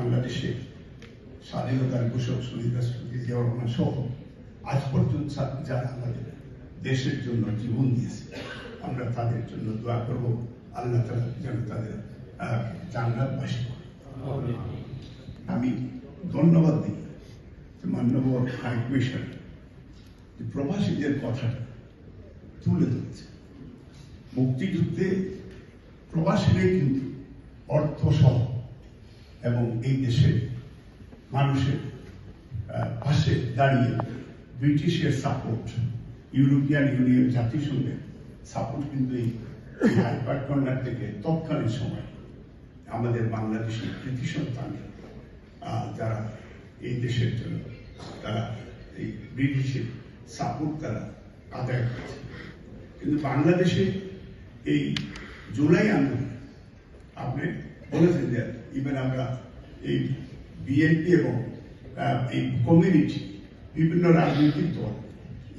বাংলাদেশে স্বাধীনতার ঘোষক শহীদ রাষ্ট্রপতি জিয়াউর রহমান সহ আজ পর্যন্ত যারা আমাদের দেশের জন্য জীবন দিয়েছে, আমরা তাদের জন্য দোয়া করব, আল্লাহ তাআলা যেন তাদের জান্নাতবাসী করে। আমি ধন্যবাদ দিই মাননীয় হাই কমিশন প্রবাসীদের কথাটা তুলে ধরেছে। মুক্তিযুদ্ধে প্রবাসীরাই কিন্তু অর্থ সহ এবং এই দেশের মানুষের পাশে দাঁড়িয়ে ব্রিটিশের সাপোর্ট, ইউরোপিয়ান ইউনিয়ন, জাতিসংঘের সাপোর্ট কিন্তু এই হাইপার কর্নার থেকে তৎকালীন সময় আমাদের বাংলাদেশের কৃতি সন্তান যারা এই দেশের জন্য তারা এই ব্রিটিশের সাপোর্ট তারা আদায় করেছে। কিন্তু বাংলাদেশে এই জুলাই আন্দোলন আপনি বলেছেন যে ইভেন আমরা এই বিএনপি এবং এই কমিউনিটি, বিভিন্ন রাজনৈতিক দল,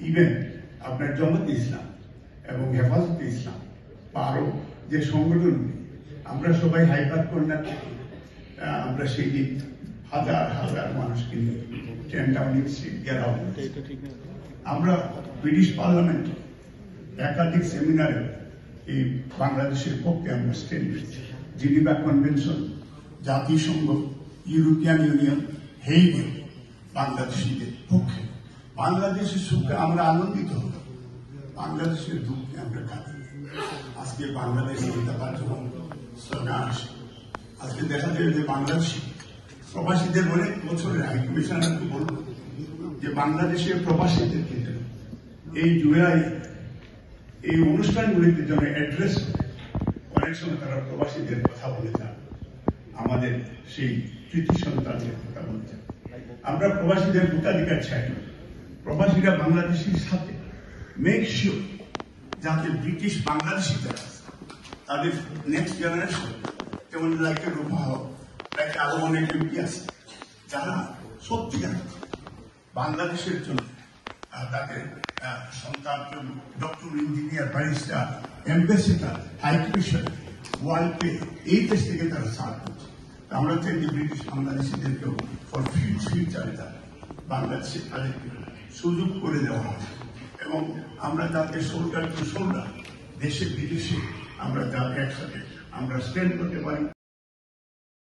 ইভেন আপনার জামাতে ইসলাম এবং হেফাজতে ইসলাম বা আরো যে সংগঠনগুলি, আমরা সবাই হাইপার কর্নার থেকে আমরা সেই দিন হাজার হাজার মানুষকে নিয়ে আমরা ব্রিটিশ পার্লামেন্টে একাধিক সেমিনারে এই বাংলাদেশের পক্ষে আমরা স্ট্যান্ড নিয়েছি। জেনেভা কনভেনশন, জাতিসংঘ, ইউরোপিয়ান ইউনিয়ন, হেইগে বাংলাদেশিদের পক্ষে। বাংলাদেশের সুখে আমরা আনন্দিত হব, বাংলাদেশের দুঃখে আমরা কাঁদি। আজকে বাংলাদেশ কার্যক্রম স্লোগান আসে। আজকে দেখা যায় যে বাংলাদেশি প্রবাসীদের অনেক বছরের হাই কমিশনারকে বলব যে বাংলাদেশের প্রবাসীদের ক্ষেত্রে এই জুলাই এই অনুষ্ঠানগুলিতে যেন অ্যাড্রেস করে। অনেক সময় তারা প্রবাসীদের কথা বলে যান, আমাদের সেই কৃতি সন্তানদের কথা বলে যান। আমরা প্রবাসীদের ভোটাধিকার চাই না। প্রবাসীরা বাংলাদেশের সাথে মেক শিওর যাতে ব্রিটিশ বাংলাদেশি যারা তাদের নেক্সট জেনারেশন, যেমন লাইকে রূপা হোক, লাইকে আরো অনেক এমপি আছে যারা সত্যিকার বাংলাদেশের জন্য তাদের সন্তান, doctor, engineer, barrister, ambassador, high commission, ওয়ার্ল্ডকে এই দেশ থেকে তারা সার্ভ করছে। আমরা চাই যে ব্রিটিশ বাংলাদেশিদেরকেও ফর ফিউচারে বাংলাদেশে তাদেরকে সুযোগ করে দেওয়া হবে এবং আমরা যাতে শোল্ডার টু শোল্ডার দেশে বিদেশে আমরা যাতে একসাথে আমরা স্ট্যান্ড করতে পারি।